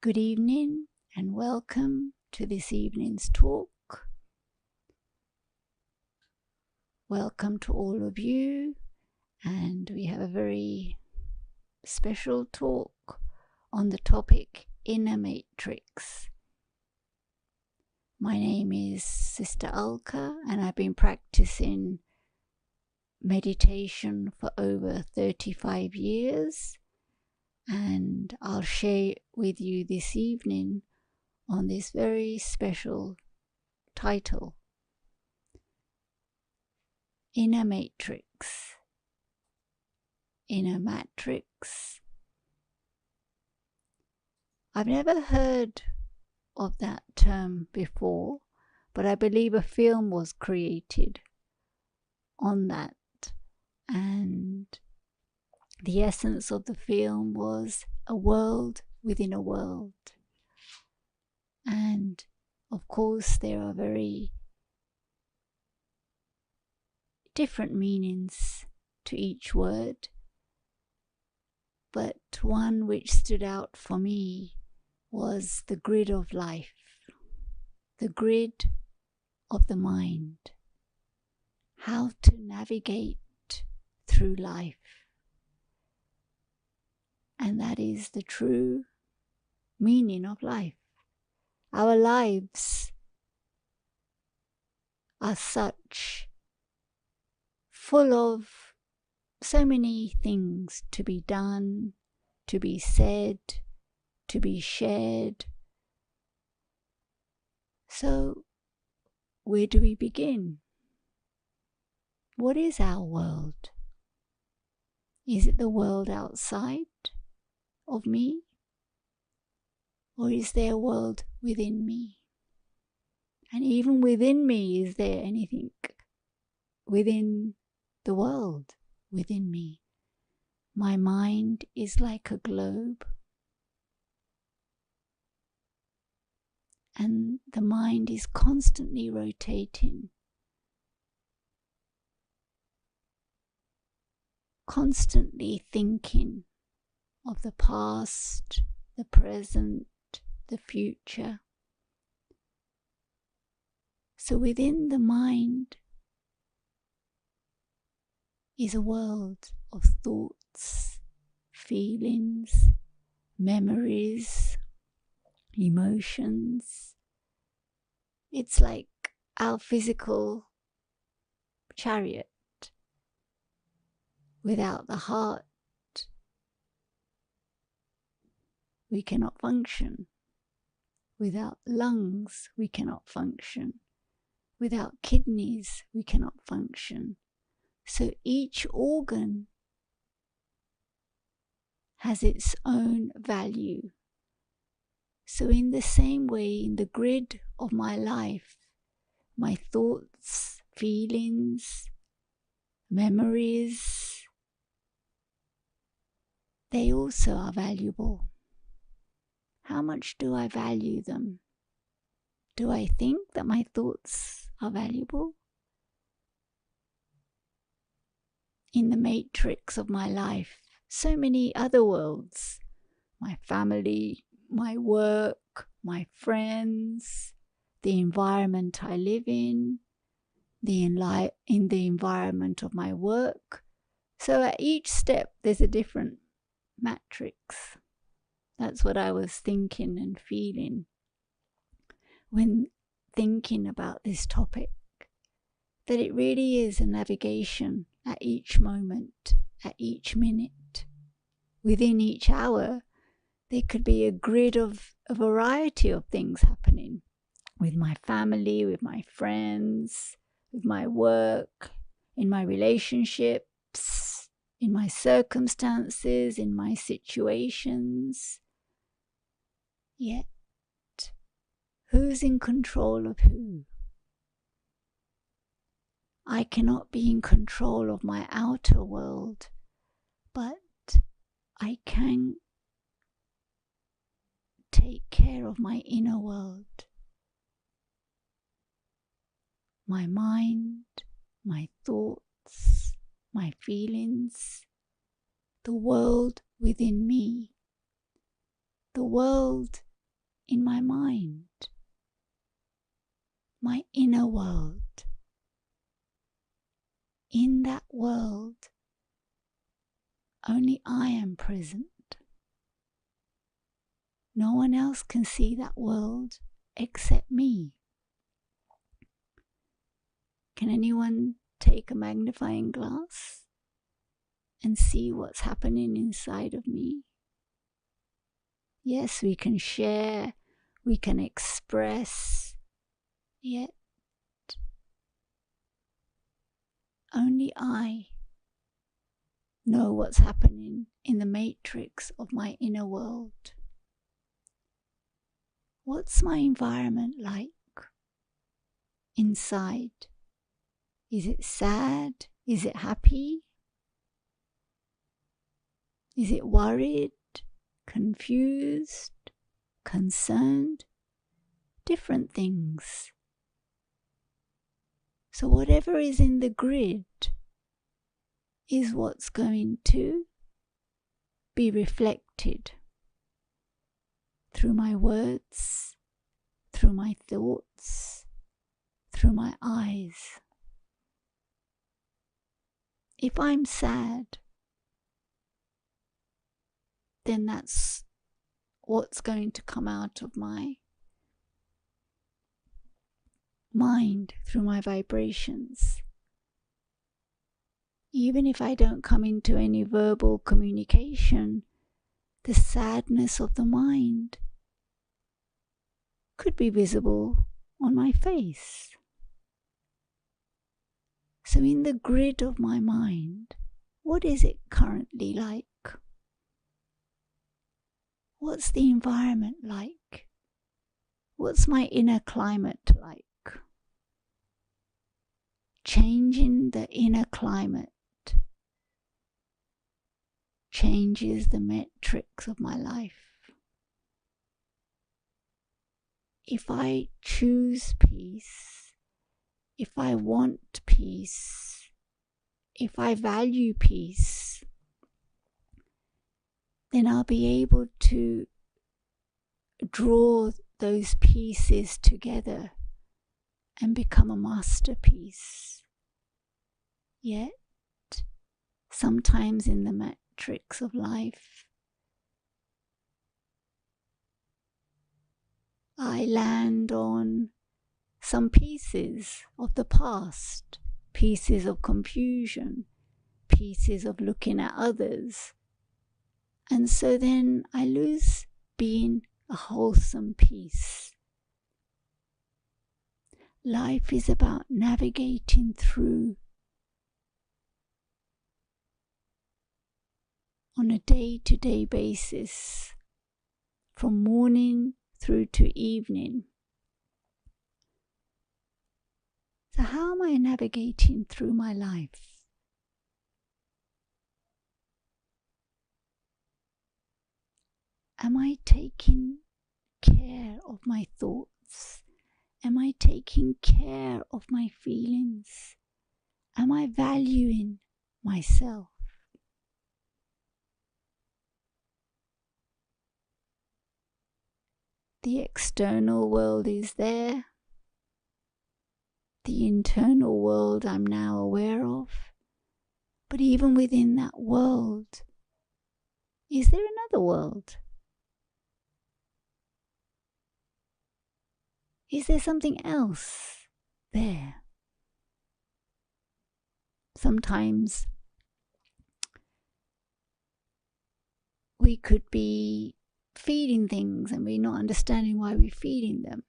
Good evening and welcome to this evening's talk. Welcome to all of you, and we have a very special talk on the topic Inner Matrix. My name is Sister Alka, and I've been practicing meditation for over 35 years. And I'll share with you this evening on this very special title, Inner Matrix. Inner Matrix. I've never heard of that term before, but I believe a film was created on that, and the essence of the film was a world within a world. And of course there are very different meanings to each word, but one which stood out for me was the grid of life, the grid of the mind, how to navigate through life. And that is the true meaning of life. Our lives are such full of so many things to be done, to be said, to be shared. So, where do we begin? What is our world? Is it the world outside of me? Or is there a world within me? And even within me, is there anything within the world within me? My mind is like a globe, and the mind is constantly rotating, constantly thinking of the past, the present, the future. So within the mind is a world of thoughts, feelings, memories, emotions. It's like our physical chariot. Without the heart, we cannot function. Without lungs, we cannot function. Without kidneys, we cannot function. So each organ has its own value. So in the same way, in the grid of my life, my thoughts, feelings, memories, they also are valuable. How much do I value them? Do I think that my thoughts are valuable? In the matrix of my life, so many other worlds, my family, my work, my friends, the environment I live in the environment of my work. So at each step there's a different matrix. That's what I was thinking and feeling when thinking about this topic, that it really is a navigation at each moment, at each minute. Within each hour, there could be a grid of a variety of things happening with my family, with my friends, with my work, in my relationships, in my circumstances, in my situations. Yet, who's in control of who? I cannot be in control of my outer world, but I can take care of my inner world. My mind, my thoughts, my feelings, the world within me, the world in my mind, my inner world. In that world, only I am present. No one else can see that world except me. Can anyone take a magnifying glass and see what's happening inside of me? Yes, we can share, we can express, yet only I know what's happening in the matrix of my inner world. What's my environment like inside? Is it sad? Is it happy? Is it worried, confused, concerned? Different things. So whatever is in the grid is what's going to be reflected through my words, through my thoughts, through my eyes. If I'm sad, then that's what's going to come out of my mind through my vibrations. Even if I don't come into any verbal communication, the sadness of the mind could be visible on my face. So in the grid of my mind, what is it currently like? What's the environment like? What's my inner climate like? Changing the inner climate changes the metrics of my life. If I choose peace, if I want peace, if I value peace, then I'll be able to draw those pieces together and become a masterpiece. Yet, sometimes in the matrix of life, I land on some pieces of the past, pieces of confusion, pieces of looking at others. And so then I lose being a wholesome piece. Life is about navigating through on a day-to-day basis, from morning through to evening. So how am I navigating through my life? Am I taking care of my thoughts? Am I taking care of my feelings? Am I valuing myself? The external world is there. The internal world I'm now aware of. But even within that world, is there another world? Is there something else there? Sometimes we could be feeding things and we're not understanding why we're feeding them.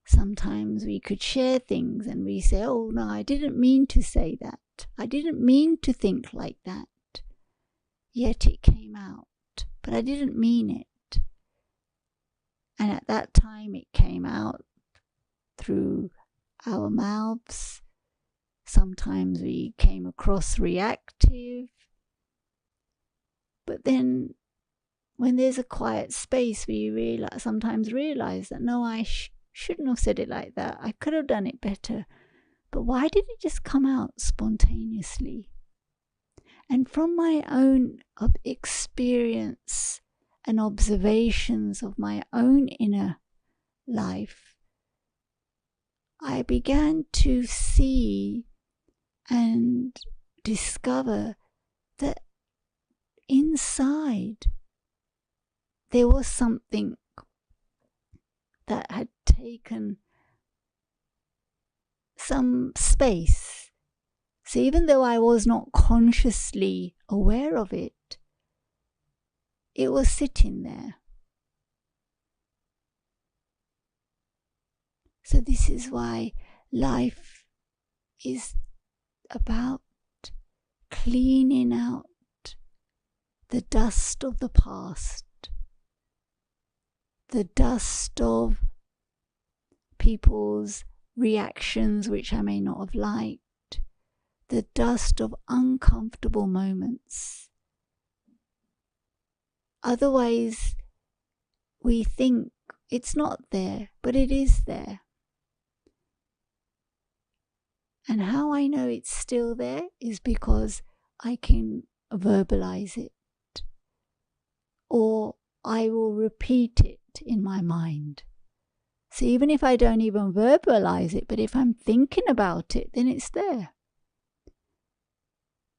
Sometimes we could share things and we say, oh no, I didn't mean to say that. I didn't mean to think like that. Yet it came out, but I didn't mean it. And at that time it came out through our mouths. Sometimes we came across reactive. But then when there's a quiet space, we sometimes realize that no, I shouldn't have said it like that. I could have done it better. But why did it just come out spontaneously? And from my own experience and observations of my own inner life, I began to see and discover that inside there was something that had taken some space. So even though I was not consciously aware of it, it was sitting there. So this is why life is about cleaning out the dust of the past, the dust of people's reactions which I may not have liked, the dust of uncomfortable moments. Otherwise, we think it's not there, but it is there. And how I know it's still there is because I can verbalize it, or I will repeat it in my mind. So even if I don't even verbalize it, but if I'm thinking about it, then it's there.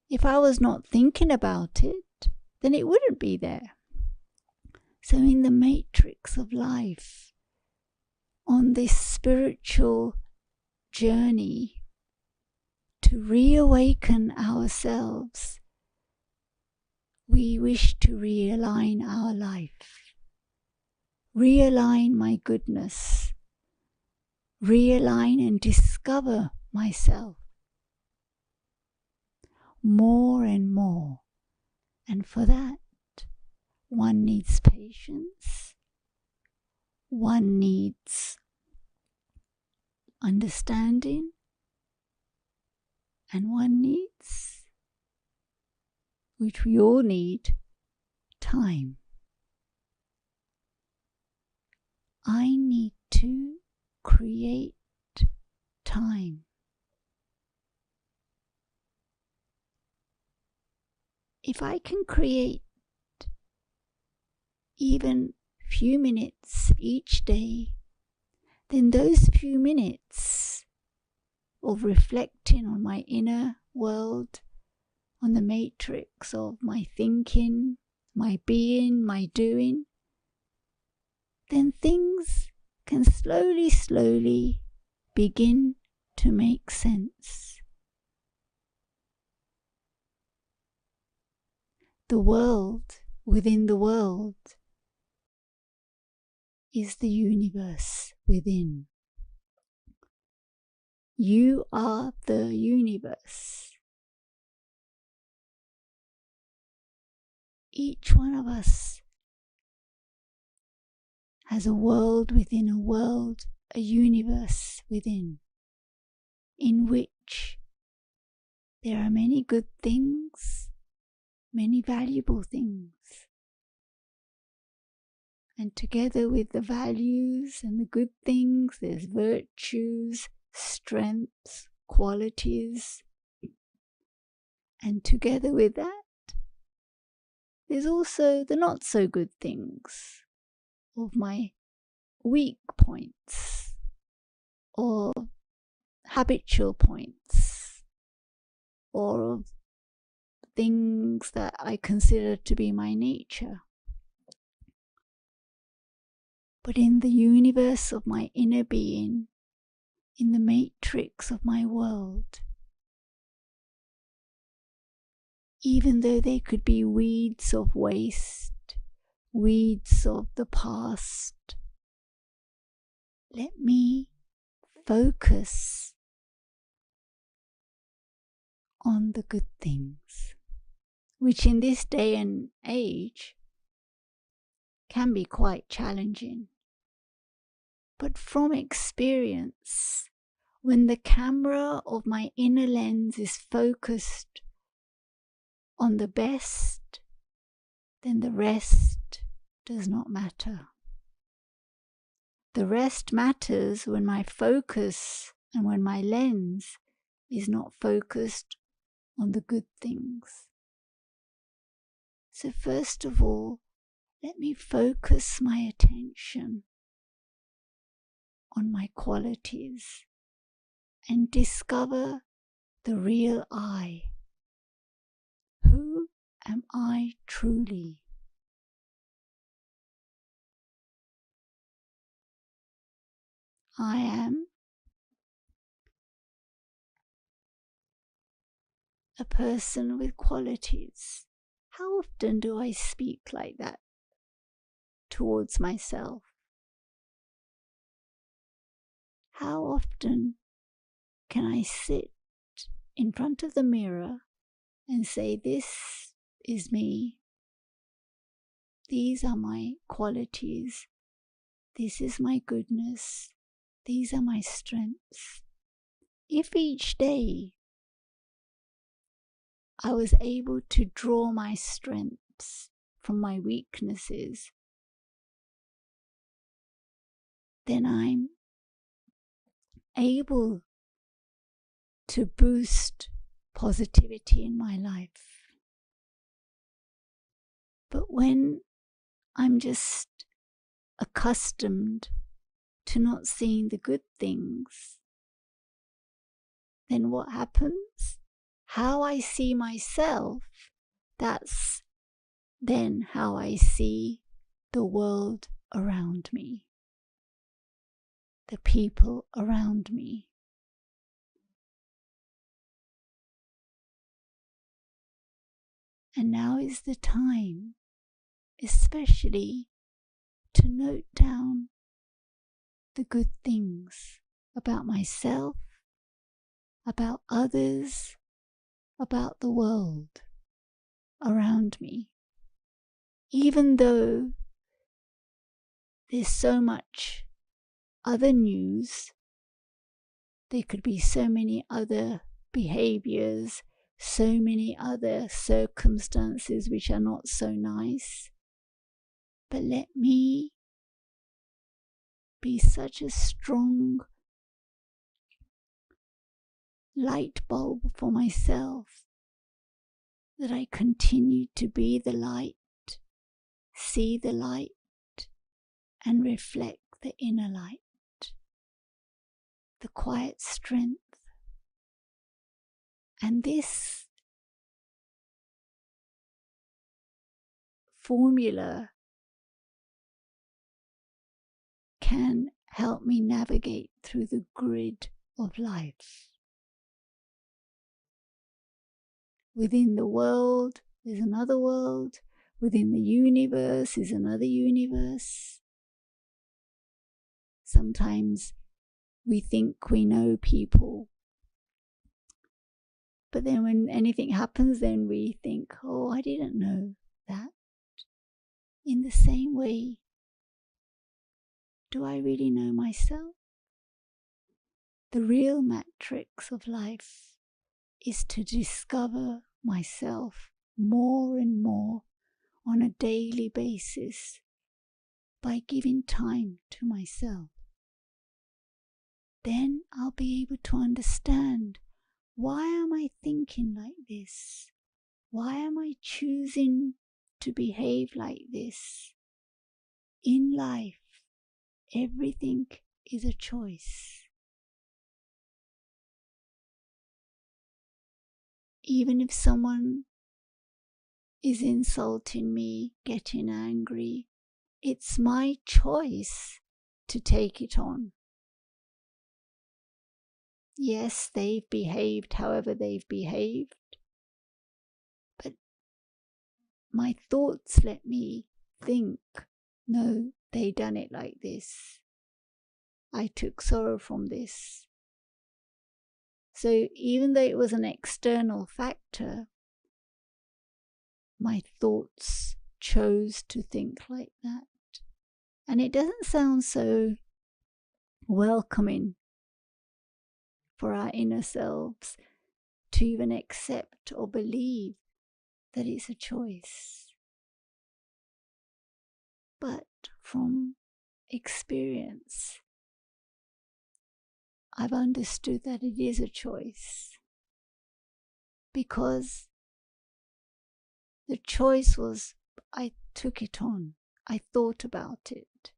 If I was not thinking about it, then it wouldn't be there. So in the matrix of life, on this spiritual journey to reawaken ourselves, we wish to realign our life, realign my goodness, realign and discover myself more and more. And for that, one needs patience, one needs understanding, and one needs, which we all need, time. I need to create time. If I can create even few minutes each day, then those few minutes of reflecting on my inner world, on the matrix of my thinking, my being, my doing, then things can slowly begin to make sense. The world within the world is the universe within. You are the universe. Each one of us has a world within a world, a universe within, in which there are many good things, many valuable things. And together with the values and the good things, there's virtues, strengths, qualities. And together with that, there's also the not so good things of my weak points or habitual points or of things that I consider to be my nature. But in the universe of my inner being, in the matrix of my world, even though they could be weeds of waste, weeds of the past, let me focus on the good things, which in this day and age can be quite challenging. But from experience, when the camera of my inner lens is focused on the best, then the rest does not matter. The rest matters when my focus and when my lens is not focused on the good things. So first of all, let me focus my attention on my qualities and discover the real I. Who am I truly? I am a person with qualities. How often do I speak like that towards myself? How often can I sit in front of the mirror and say, this is me, these are my qualities, this is my goodness, these are my strengths. If each day I was able to draw my strengths from my weaknesses, then I'm able to boost positivity in my life. But when I'm just accustomed to not seeing the good things, then what happens? How I see myself, that's then how I see the world around me, the people around me. And now is the time, especially, to note down the good things about myself, about others, about the world around me. Even though there's so much other news, there could be so many other behaviors, so many other circumstances which are not so nice. But let me be such a strong light bulb for myself that I continue to be the light, see the light, and reflect the inner light, the quiet strength. And this formula can help me navigate through the grid of life. Within the world is another world. Within the universe is another universe. Sometimes we think we know people, but then when anything happens, then we think, oh, I didn't know that. In the same way, do I really know myself? The real matrix of life is to discover myself more and more on a daily basis by giving time to myself. Then I'll be able to understand, why am I thinking like this? Why am I choosing to behave like this? In life, everything is a choice. Even if someone is insulting me, getting angry, it's my choice to take it on. Yes, they've behaved however they've behaved, but my thoughts let me think, no, they done it like this. I took sorrow from this. So even though it was an external factor, my thoughts chose to think like that. And it doesn't sound so welcoming for our inner selves to even accept or believe that it's a choice. But from experience, I've understood that it is a choice, because the choice was, I took it on. I thought about it.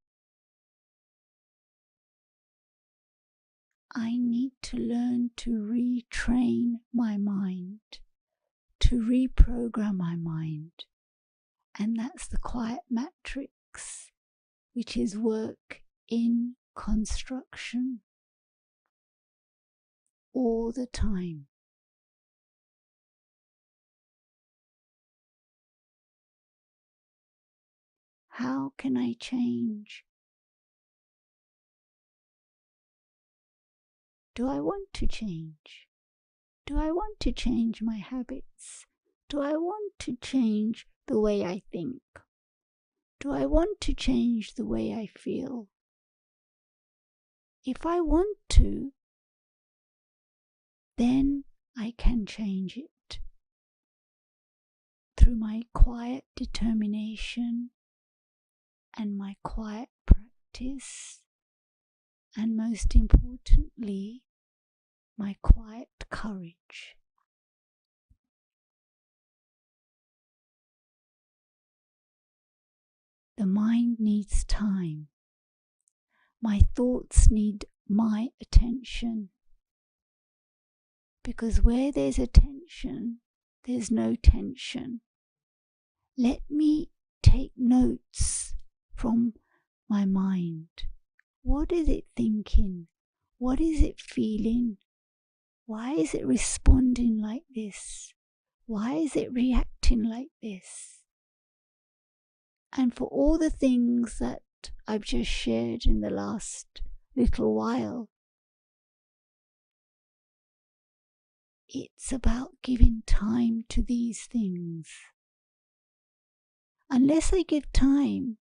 I need to learn to retrain my mind, to reprogram my mind. And that's the quiet matrix, which is work in construction all the time. How can I change? Do I want to change? Do I want to change my habits? Do I want to change the way I think? Do I want to change the way I feel? If I want to, then I can change it through my quiet determination and my quiet practice, and most importantly, my quiet courage. The mind needs time. My thoughts need my attention. Because where there's attention, there's no tension. Let me take notes from my mind. What is it thinking? What is it feeling? Why is it responding like this? Why is it reacting like this? And for all the things that I've just shared in the last little while, it's about giving time to these things. Unless I give time,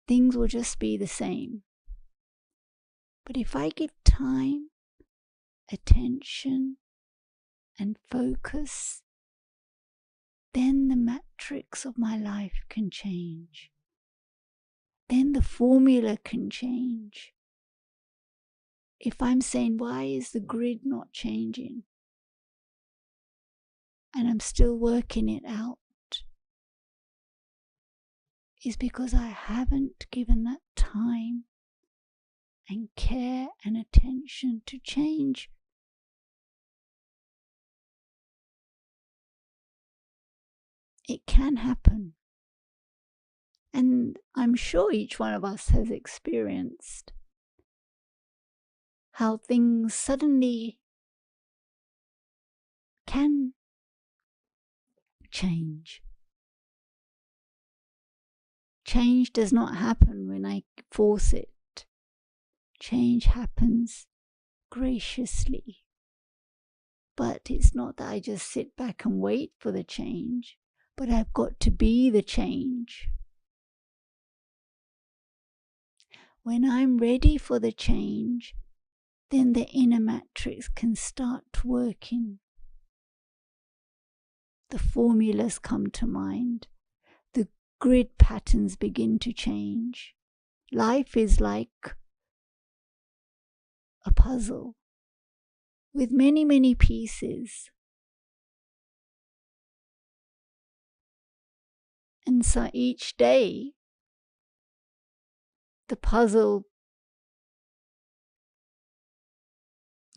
things will just be the same. But if I give time, attention, and focus, then the matrix of my life can change. Then the formula can change. If I'm saying, why is the grid not changing? And I'm still working it out, is because I haven't given that time and care and attention to change. It can happen. And I'm sure each one of us has experienced how things suddenly can change. Change does not happen when I force it. Change happens graciously. But it's not that I just sit back and wait for the change, but I've got to be the change. When I'm ready for the change, then the inner matrix can start working. The formulas come to mind. The grid patterns begin to change. Life is like a puzzle with many, many pieces. And so each day, the puzzle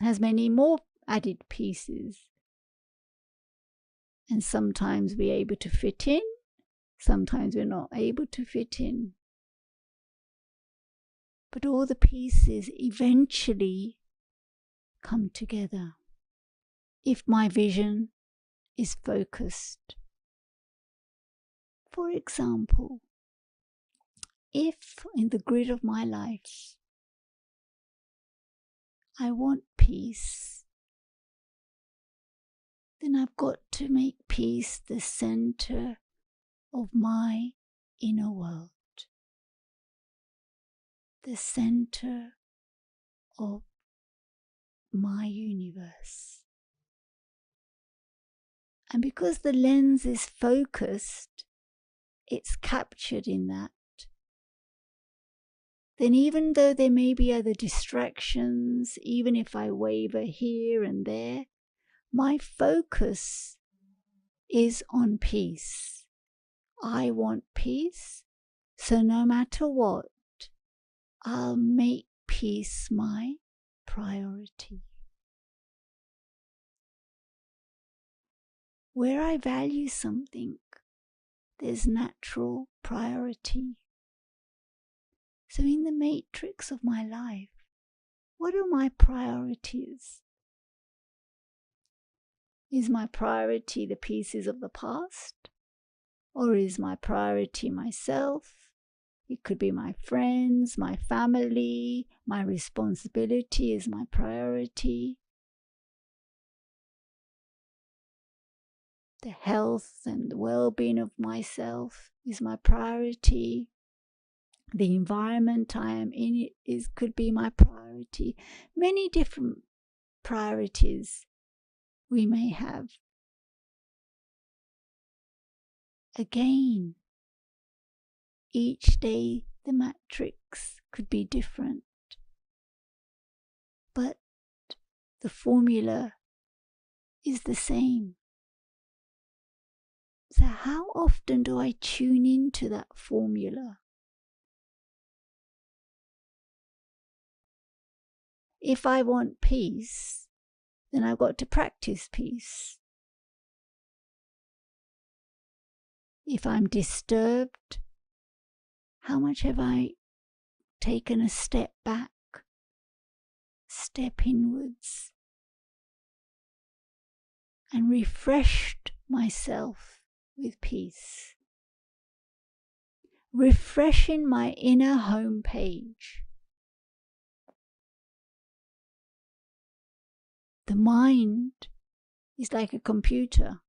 has many more added pieces. And sometimes we're able to fit in, sometimes we're not able to fit in. But all the pieces eventually come together if my vision is focused. For example, if in the grid of my life I want peace, then I've got to make peace the center of my inner world, the center of my universe. And because the lens is focused, it's captured in that. Then even though there may be other distractions, even if I waver here and there, my focus is on peace. I want peace, So no matter what, I'll make peace my priority. Where I value something, there's natural priority. So in the matrix of my life, what are my priorities? Is my priority the pieces of the past? Or is my priority myself? It could be my friends, my family, my responsibility is my priority. The health and the well-being of myself is my priority. The environment I am in could be my priority. Many different priorities we may have. Again, each day the matrix could be different, but the formula is the same. So how often do I tune into that formula? If I want peace, then I've got to practice peace. If I'm disturbed, how much have I taken a step back, step inwards, and refreshed myself with peace? Refreshing my inner home page. The mind is like a computer,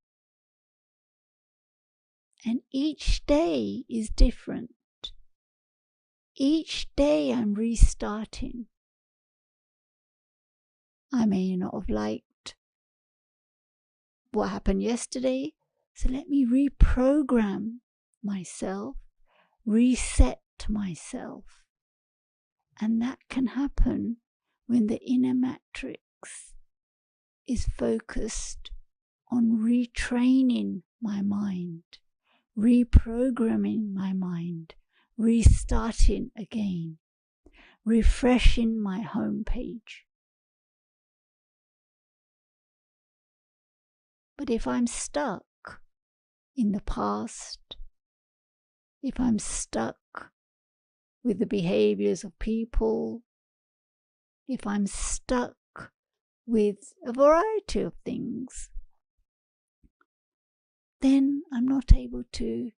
and each day is different. Each day I'm restarting. I may not have liked what happened yesterday, so let me reprogram myself, reset myself. And that can happen when the inner matrix is focused on retraining my mind, reprogramming my mind, restarting again, refreshing my home page. But if I'm stuck in the past, if I'm stuck with the behaviors of people, if I'm stuck with a variety of things, then I'm not able to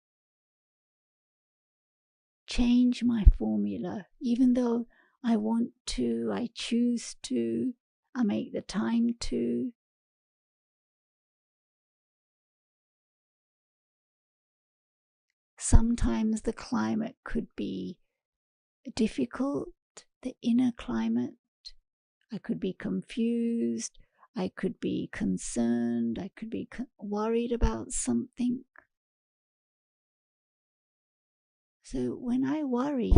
change my formula. Even though I want to, I choose to, I make the time to. Sometimes the climate could be difficult, the inner climate. I could be confused, I could be concerned, I could be worried about something. So when I worry,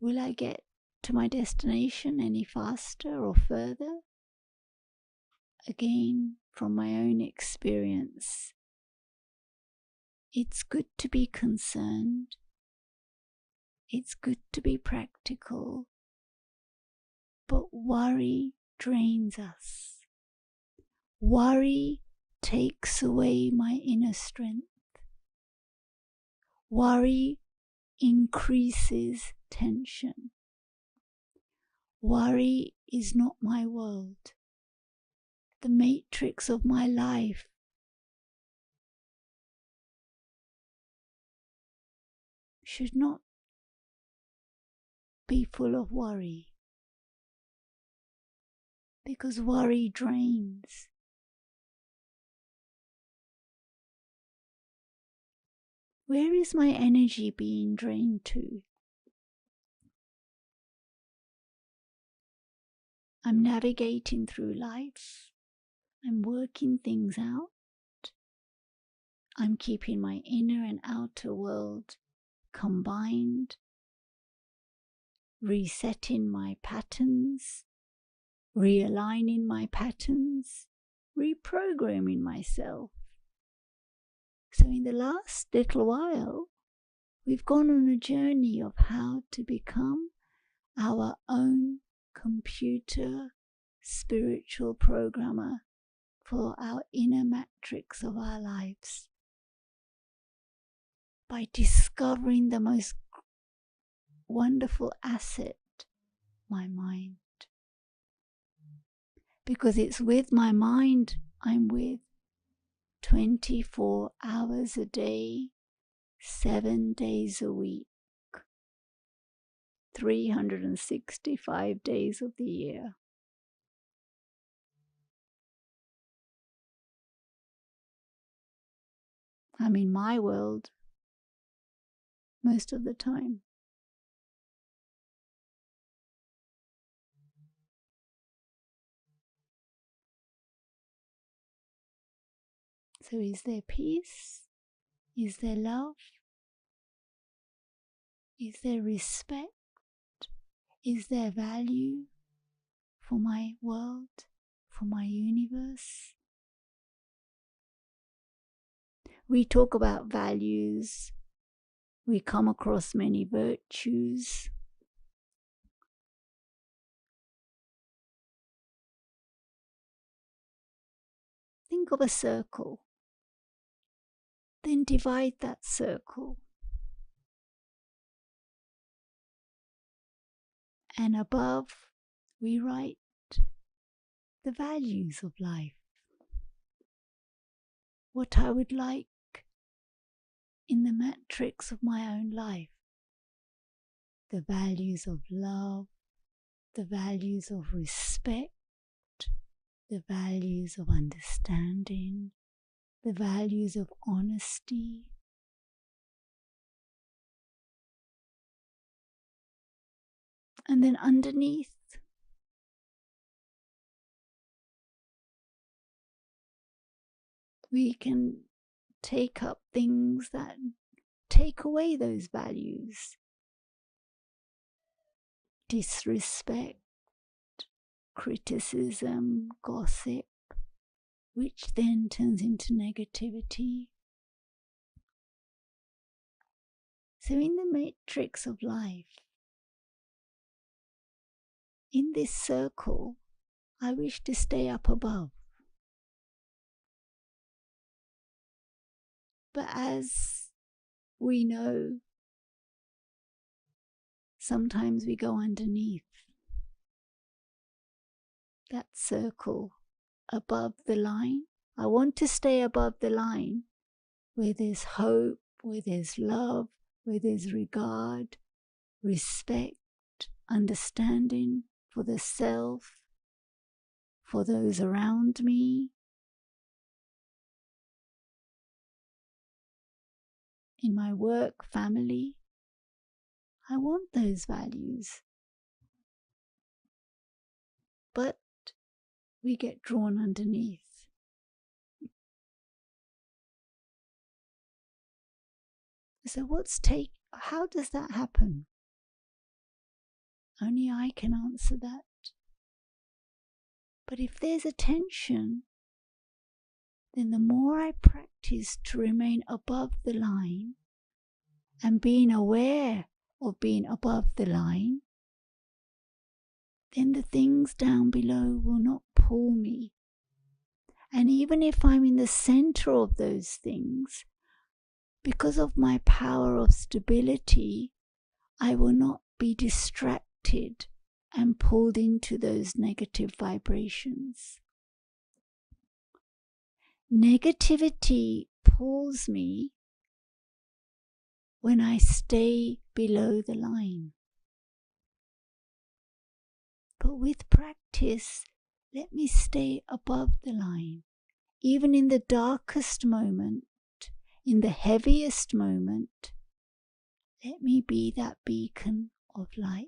will I get to my destination any faster or further? Again, from my own experience, it's good to be concerned. It's good to be practical. But worry drains us. Worry takes away my inner strength. Worry increases tension. Worry is not my world. The matrix of my life should not be full of worry, because worry drains. Where is my energy being drained to? I'm navigating through life. I'm working things out. I'm keeping my inner and outer world combined, resetting my patterns, realigning my patterns, reprogramming myself. So in the last little while, we've gone on a journey of how to become our own computer spiritual programmer for our inner matrix of our lives, by discovering the most wonderful asset, my mind. Because it's with my mind I'm with 24 hours a day, 7 days a week, 365 days of the year. I'm in my world most of the time. So is there peace? Is there love? Is there respect? Is there value for my world, for my universe? We talk about values. We come across many virtues. Think of a circle. Then divide that circle. And above, we write the values of life. What I would like in the matrix of my own life. The values of love, the values of respect, the values of understanding, the values of honesty. And then underneath, we can take up things that take away those values. Disrespect, criticism, gossip, which then turns into negativity. So in the matrix of life, in this circle, I wish to stay up above. But as we know, sometimes we go underneath that circle, above the line. I want to stay above the line where there's hope, where there's love, where there's regard, respect, understanding for the self, for those around me. In my work, family, I want those values. But we get drawn underneath. So how does that happen? Only I can answer that. But if there's a tension, then the more I practice to remain above the line and being aware of being above the line, then the things down below will not pull me. And even if I'm in the center of those things, because of my power of stability, I will not be distracted and pulled into those negative vibrations. Negativity pulls me when I stay below the line. But with practice, let me stay above the line. Even in the darkest moment, in the heaviest moment, let me be that beacon of light.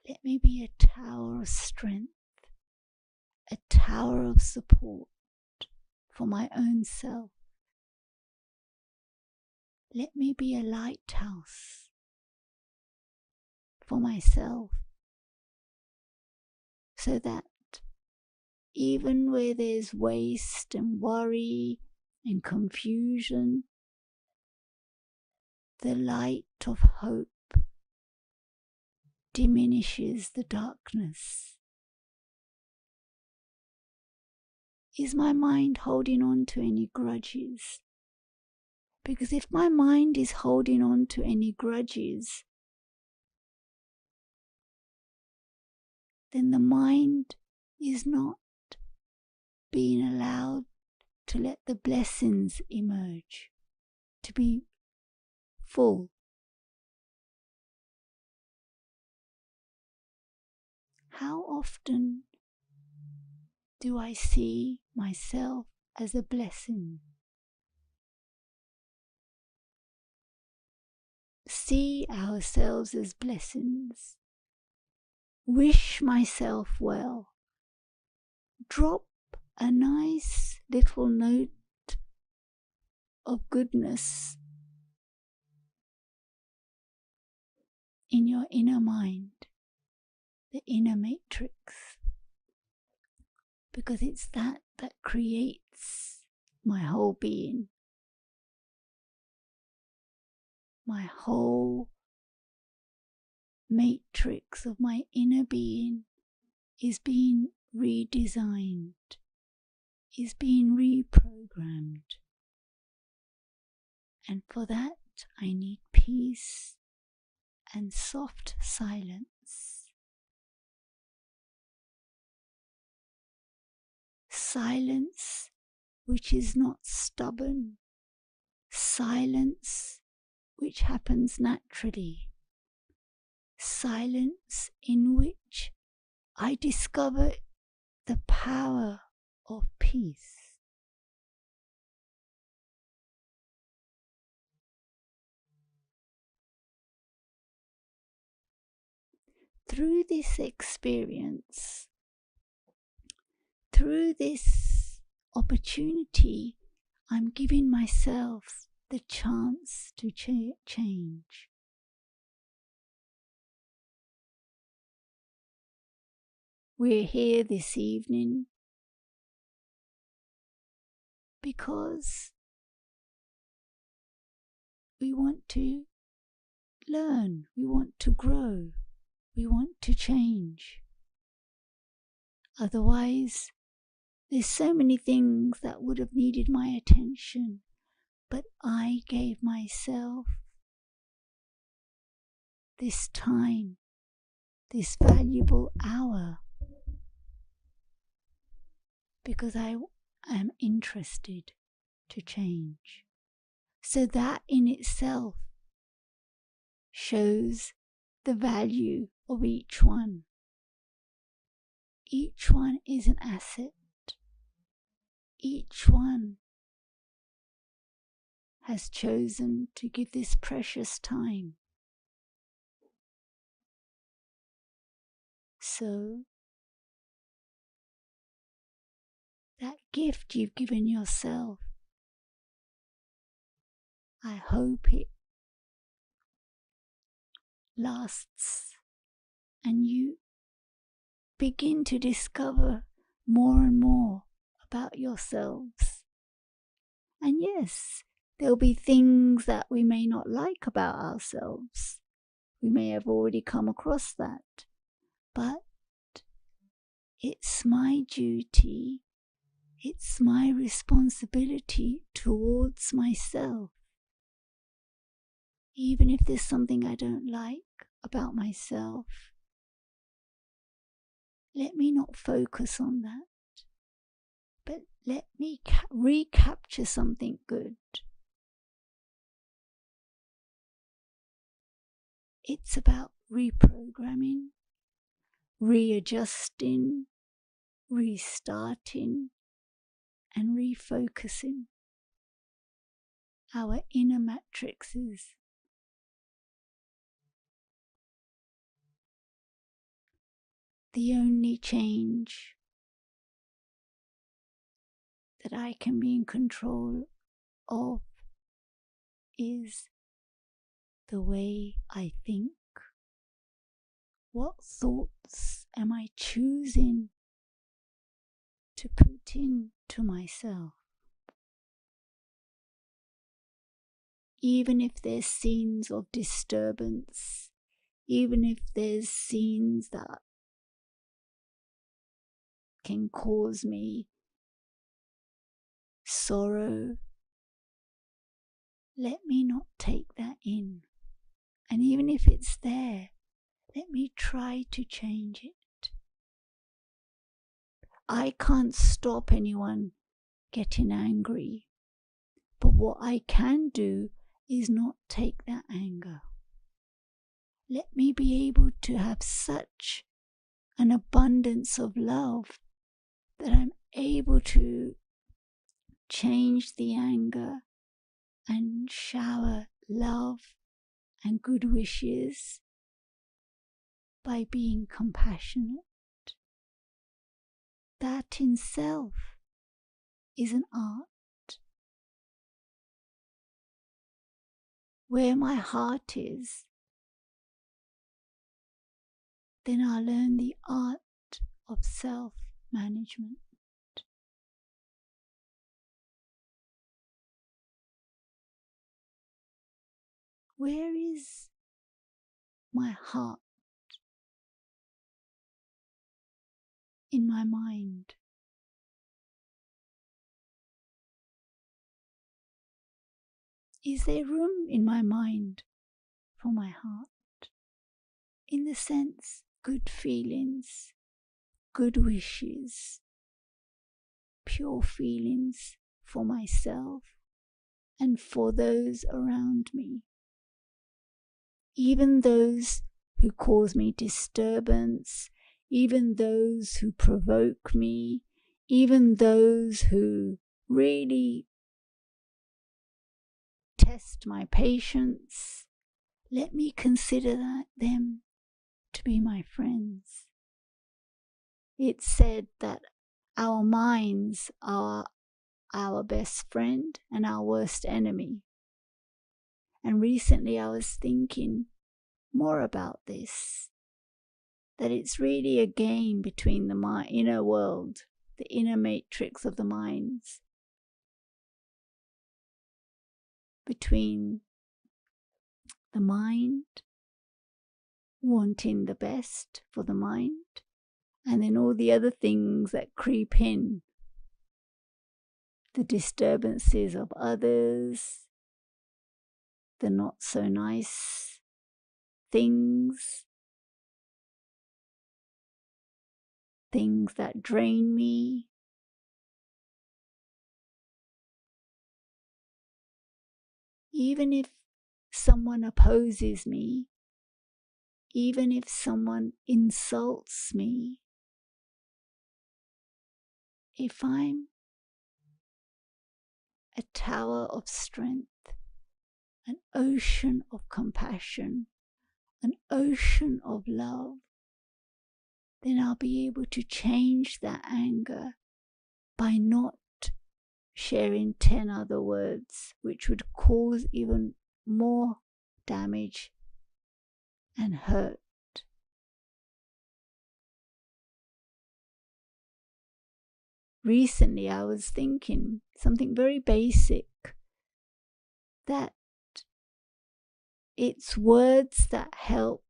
Let me be a tower of strength, a tower of support for my own self. Let me be a lighthouse for myself, so that even where there's waste and worry and confusion, the light of hope diminishes the darkness. Is my mind holding on to any grudges? Because if my mind is holding on to any grudges, then the mind is not being allowed to let the blessings emerge, to be full. How often do I see myself as a blessing? See ourselves as blessings. Wish myself well. Drop a nice little note of goodness in your inner mind, the inner matrix, because it's that creates my whole being. My whole matrix of my inner being is being redesigned, is being reprogrammed. And for that, I need peace and soft silence. Silence which is not stubborn. Silence which happens naturally. Silence in which I discover the power of peace. Through this experience, through this opportunity, I'm giving myself the chance to change. We're here this evening because we want to learn, we want to grow, we want to change. Otherwise, there's so many things that would have needed my attention, but I gave myself this time, this valuable hour, because I am interested to change. So that in itself shows the value of each one. Each one is an asset. Each one has chosen to give this precious time. So, that gift you've given yourself, I hope it lasts and you begin to discover more and more about yourselves. And yes, there'll be things that we may not like about ourselves. We may have already come across that. But it's my duty, it's my responsibility towards myself. Even if there's something I don't like about myself, let me not focus on that, but let me recapture something good. It's about reprogramming, readjusting, restarting, and refocusing our inner matrices. The only change that I can be in control of is the way I think. What thoughts am I choosing to put into myself. Even if there's scenes of disturbance, even if there's scenes that can cause me sorrow, let me not take that in. And even if it's there, let me try to change it. I can't stop anyone getting angry, but what I can do is not take that anger. Let me be able to have such an abundance of love that I'm able to change the anger and shower love and good wishes by being compassionate. That in self is an art. Where my heart is, then I'll learn the art of self-management. Where is my heart in my mind? Is there room in my mind for my heart? In the sense, good feelings, good wishes, pure feelings for myself and for those around me. Even those who cause me disturbance, even those who provoke me, even those who really test my patience, let me consider them to be my friends. It's said that our minds are our best friend and our worst enemy. And recently I was thinking more about this, that it's really a game between the inner world, the inner matrix of the minds, between the mind wanting the best for the mind, and then all the other things that creep in, the disturbances of others, the not so nice things that drain me. Even if someone opposes me, even if someone insults me, if I'm a tower of strength, an ocean of compassion, an ocean of love, then I'll be able to change that anger by not sharing 10 other words which would cause even more damage and hurt. Recently I was thinking something very basic, that it's words that help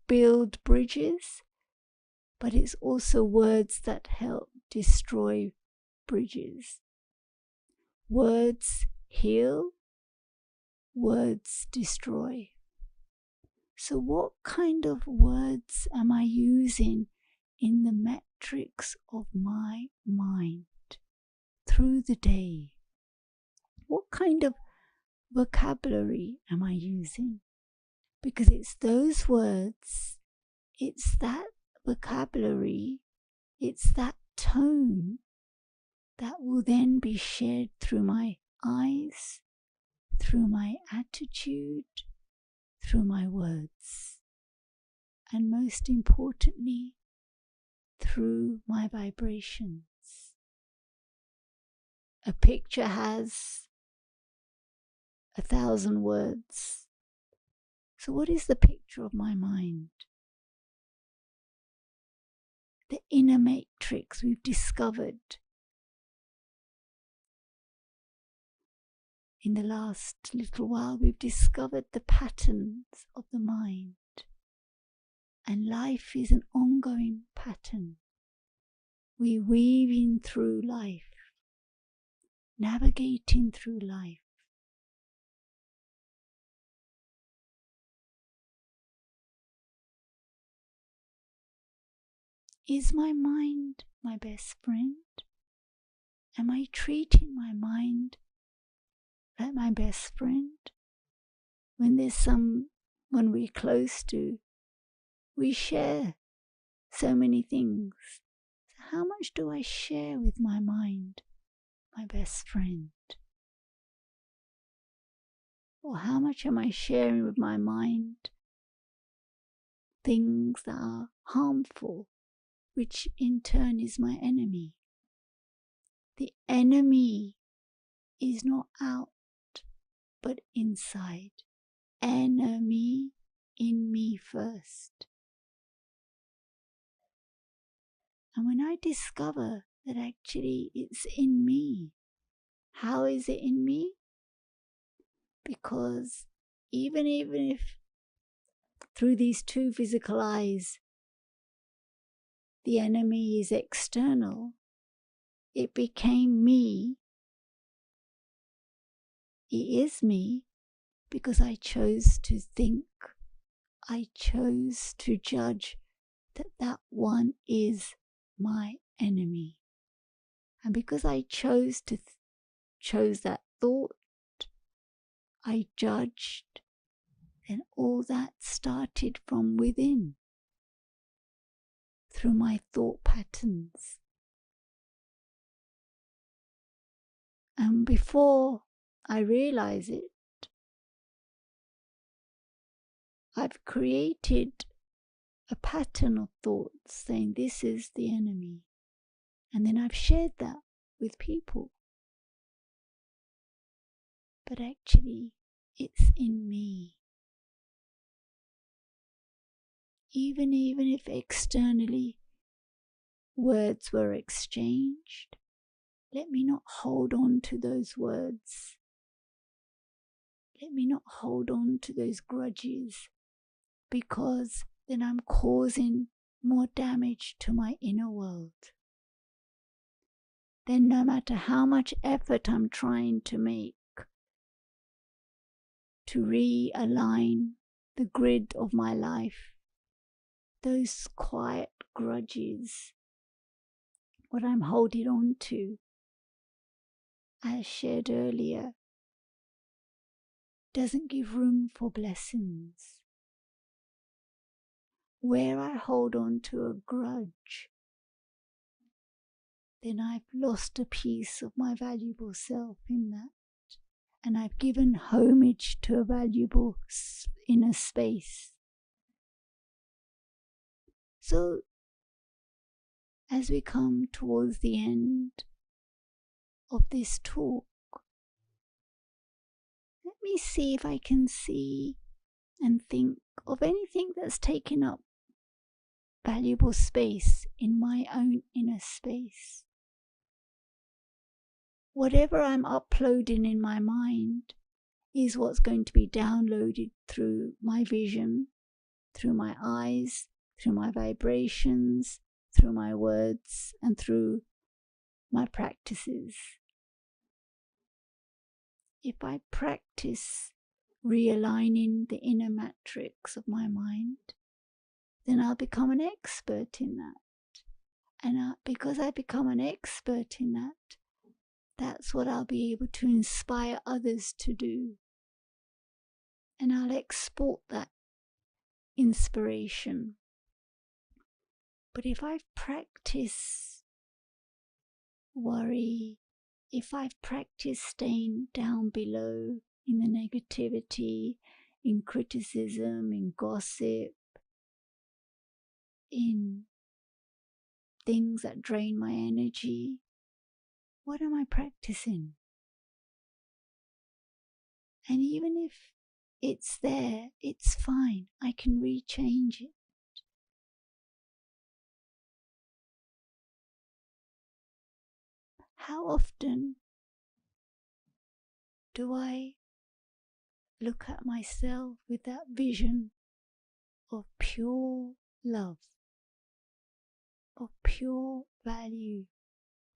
build bridges, but it's also words that help destroy bridges. Words heal, words destroy. So what kind of words am I using in the metrics of my mind through the day? What kind of vocabulary am I using? Because it's those words, it's that vocabulary, it's that tone that will then be shared through my eyes, through my attitude, through my words, and most importantly, through my vibrations. A picture has 1,000 words. So what is the picture of my mind? the inner matrix we've discovered in the last little while. We've discovered the patterns of the mind, and life is an ongoing pattern. We weave in through life, navigating through life. Is my mind my best friend? Am I treating my mind like my best friend? When there's someone we're close to, we share so many things. So how much do I share with my mind, my best friend? Or how much am I sharing with my mind things that are harmful, which in turn is my enemy? The enemy is not out, but inside. Enemy in me first. And when I discover that actually it's in me, how is it in me? Because even if through these two physical eyes the enemy is external, it became me. It is me because I chose to think, I chose to judge that that one is my enemy. And because I chose that thought, I judged, then all that started from within, through my thought patterns. And before I realize it, I've created a pattern of thoughts saying this is the enemy. And then I've shared that with people. But actually, it's in me. Even if externally words were exchanged, let me not hold on to those words. Let me not hold on to those grudges, because then I'm causing more damage to my inner world. Then no matter how much effort I'm trying to make to realign the grid of my life, those quiet grudges, what I'm holding on to, as shared earlier, doesn't give room for blessings. Where I hold on to a grudge, then I've lost a piece of my valuable self in that. And I've given homage to a valuable inner space. So, as we come towards the end of this talk, let me see if I can see and think of anything that's taken up valuable space in my own inner space. Whatever I'm uploading in my mind is what's going to be downloaded through my vision, through my eyes, through my vibrations, through my words, and through my practices. If I practice realigning the inner matrix of my mind, then I'll become an expert in that. And because I become an expert in that, that's what I'll be able to inspire others to do. And I'll export that inspiration. But if I've practiced worry, if I've practiced staying down below in the negativity, in criticism, in gossip, in things that drain my energy, what am I practicing? And even if it's there, it's fine. I can rechange it. How often do I look at myself with that vision of pure love, of pure value,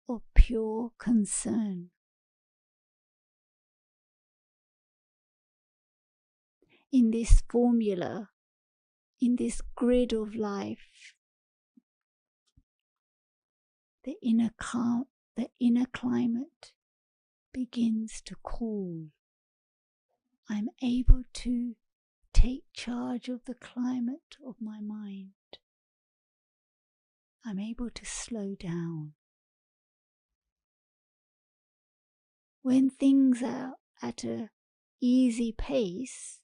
of pure concern? In this formula, in this grid of life, the inner climate begins to cool. I'm able to take charge of the climate of my mind. I'm able to slow down. When things are at an easy pace,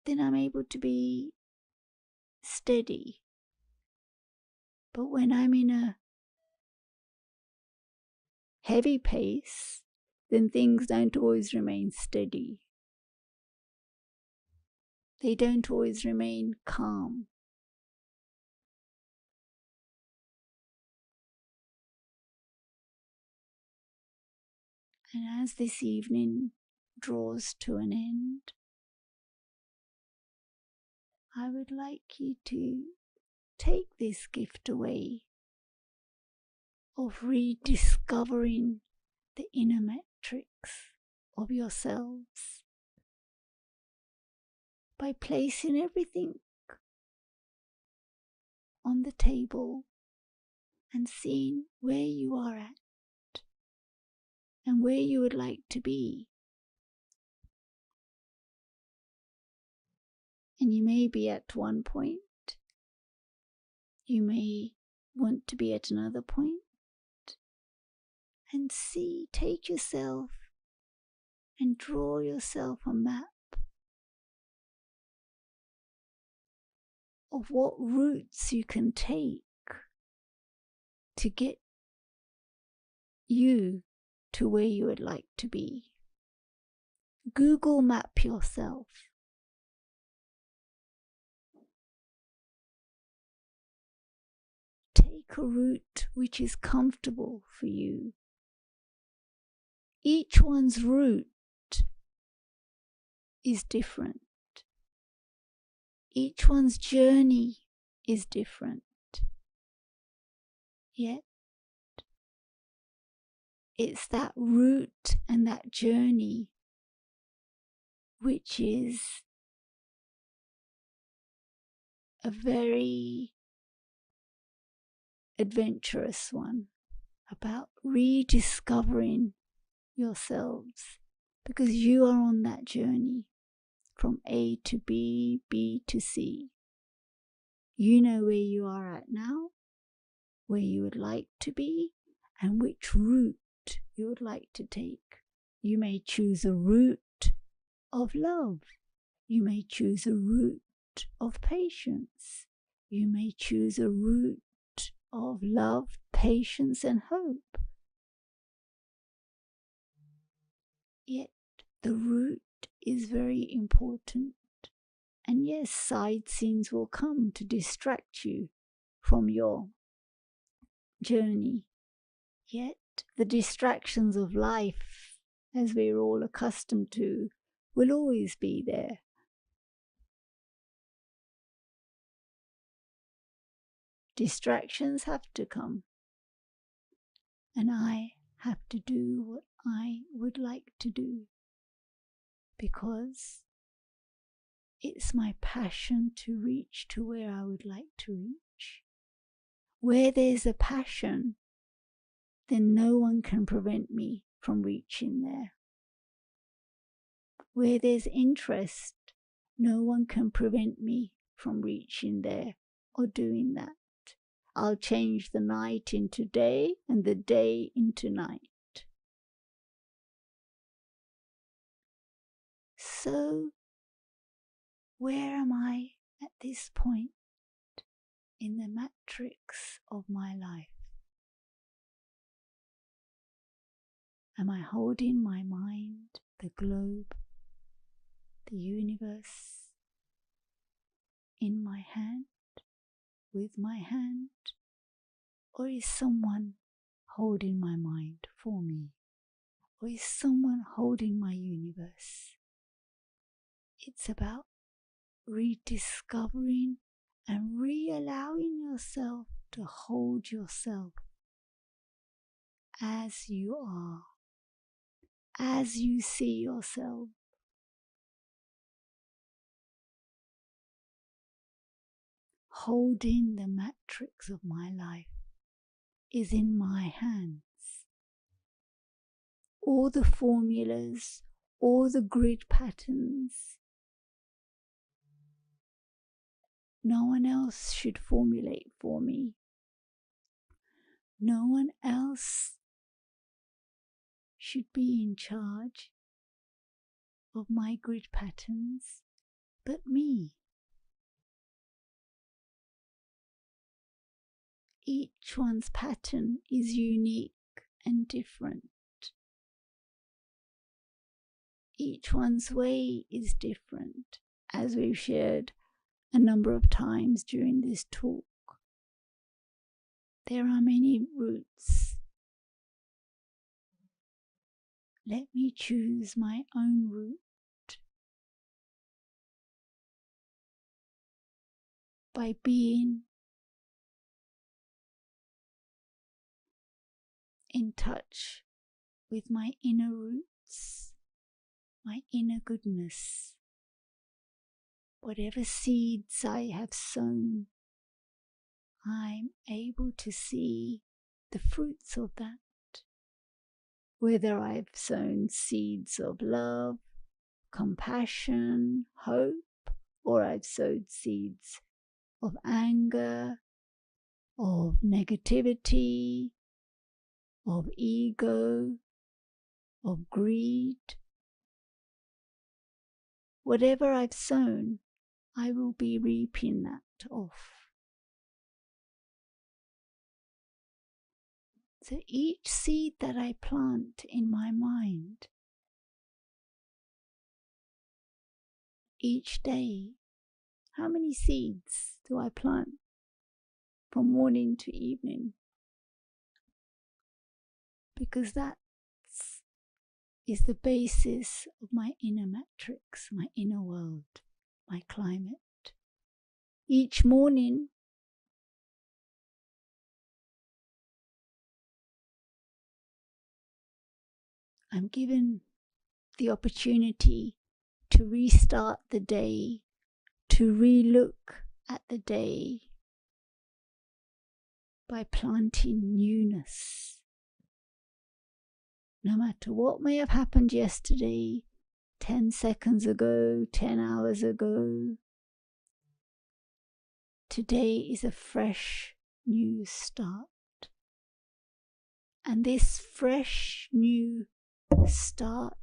then I'm able to be steady. But when I'm in a heavy pace, then things don't always remain steady. They don't always remain calm. And as this evening draws to an end, I would like you to take this gift away of rediscovering the inner metrics of yourselves by placing everything on the table and seeing where you are at and where you would like to be. And you may be at one point, you may want to be at another point, and take yourself and draw yourself a map of what routes you can take to get you to where you would like to be. Google map yourself. Take a route which is comfortable for you. Each one's route is different. Each one's journey is different. Yet, it's that route and that journey which is a very adventurous one, about rediscovering yourselves, because you are on that journey from A to B, B to C. You know where you are at now, where you would like to be, and which route you would like to take. You may choose a route of love. You may choose a route of patience. You may choose a route of love, patience, and hope. Yet the route is very important. And yes, side scenes will come to distract you from your journey. Yet the distractions of life, as we're all accustomed to, will always be there. Distractions have to come. And I have to do what I would like to do, because it's my passion to reach to where I would like to reach. Where there's a passion, then no one can prevent me from reaching there. Where there's interest, no one can prevent me from reaching there or doing that. I'll change the night into day and the day into night. So, where am I at this point in the matrix of my life? Am I holding my mind, the globe, the universe in my hand, with my hand? Or is someone holding my mind for me? Or is someone holding my universe? It's about rediscovering and re-allowing yourself to hold yourself as you are, as you see yourself. Holding the matrix of my life is in my hands. All the formulas, all the grid patterns, no one else should formulate for me. No one else should be in charge of my grid patterns but me. Each one's pattern is unique and different. Each one's way is different, as we've shared a number of times during this talk. There are many routes. Let me choose my own route by being in touch with my inner roots, my inner goodness. Whatever seeds I have sown, I'm able to see the fruits of that. Whether I've sown seeds of love, compassion, hope, or I've sowed seeds of anger, of negativity, of ego, of greed. Whatever I've sown, I will be reaping that off. So each seed that I plant in my mind, each day, how many seeds do I plant from morning to evening? Because that is the basis of my inner matrix, my inner world, my climate. Each morning, I'm given the opportunity to restart the day, to re-look at the day by planting newness. No matter what may have happened yesterday, 10 seconds ago, 10 hours ago, today is a fresh new start. And this fresh new start,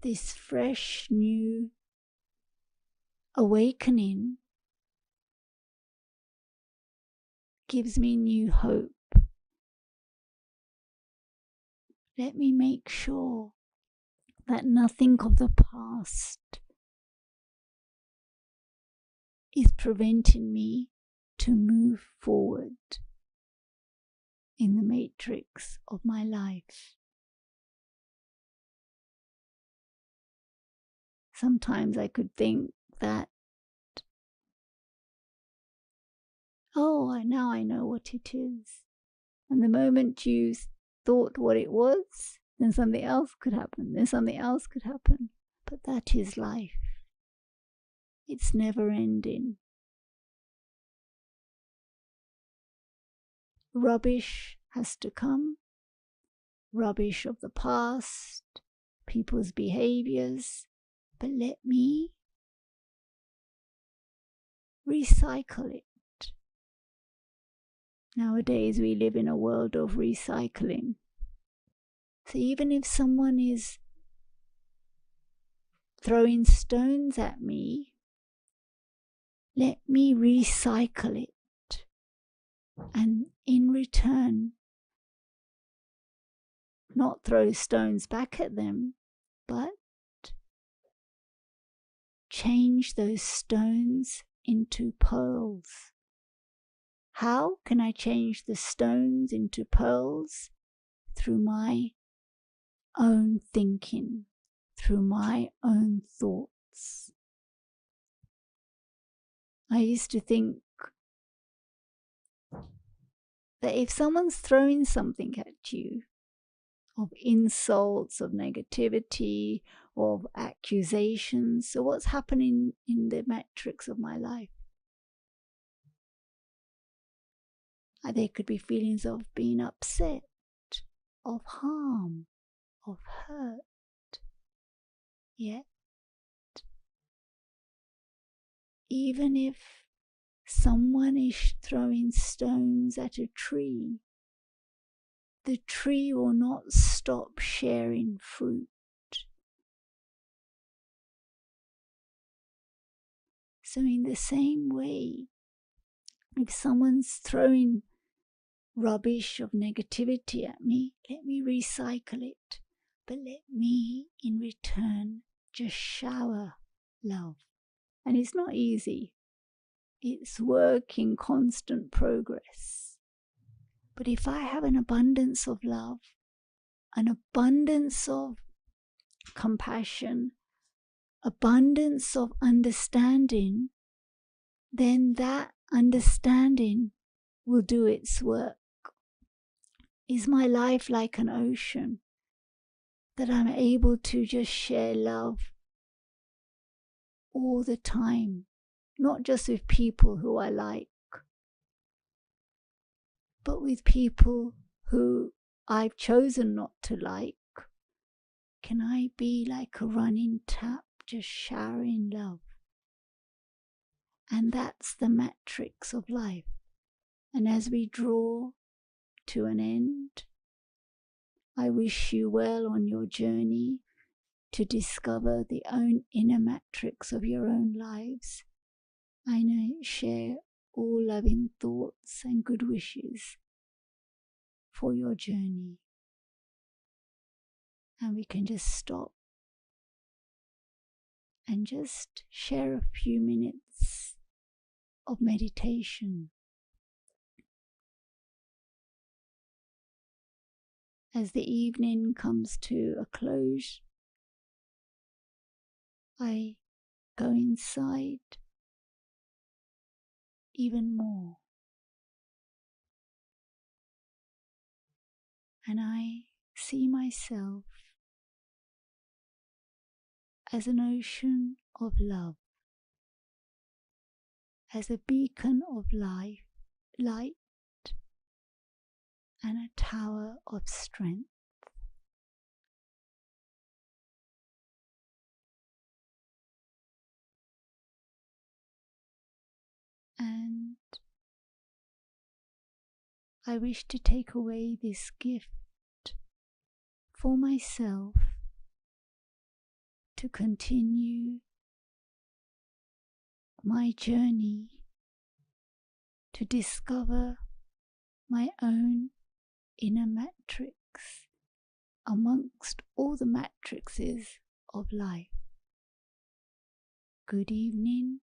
this fresh new awakening gives me new hope. Let me make sure that nothing of the past is preventing me to move forward in the matrix of my life. Sometimes I could think that, now I know what it is. And the moment you thought what it was, then something else could happen, then something else could happen. But that is life. It's never ending. Rubbish has to come, rubbish of the past, people's behaviors, but let me recycle it. Nowadays we live in a world of recycling. So even if someone is throwing stones at me, let me recycle it. And in return, not throw stones back at them, but change those stones into pearls. How can I change the stones into pearls? Through my own thinking, through my own thoughts. I used to think that if someone's throwing something at you, of insults, of negativity, of accusations, so what's happening in the matrix of my life? There could be feelings of being upset, of harm, of hurt. Yet, even if someone is throwing stones at a tree, the tree will not stop sharing fruit. So in the same way, if someone's throwing rubbish of negativity at me, let me recycle it, but let me in return just shower love. And it's not easy. It's work in constant progress. But if I have an abundance of love, an abundance of compassion, abundance of understanding, then that understanding will do its work. Is my life like an ocean that I'm able to just share love all the time, not just with people who I like, but with people who I've chosen not to like? Can I be like a running tap, just showering love? And that's the matrix of life. And as we draw to an end, I wish you well on your journey to discover the own inner matrix of your own lives. I share all loving thoughts and good wishes for your journey. And we can just stop and just share a few minutes of meditation. As the evening comes to a close, I go inside even more. And I see myself as an ocean of love, as a beacon of light, and a tower of strength. And I wish to take away this gift for myself to continue my journey to discover my own inner matrix amongst all the matrices of life. Good evening,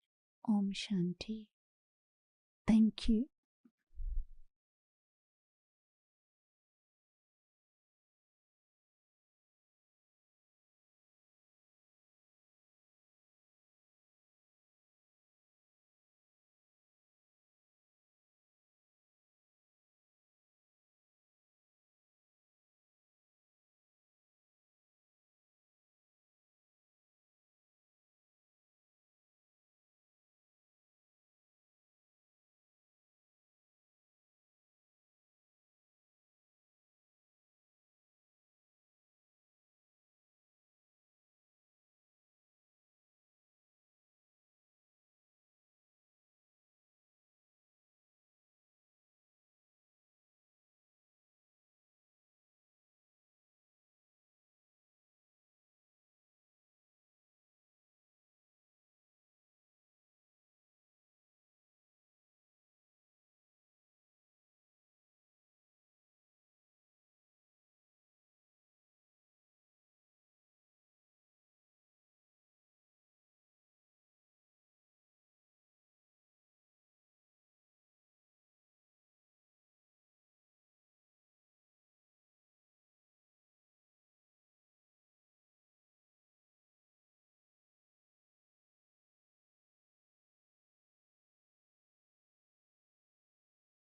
Om Shanti. Thank you.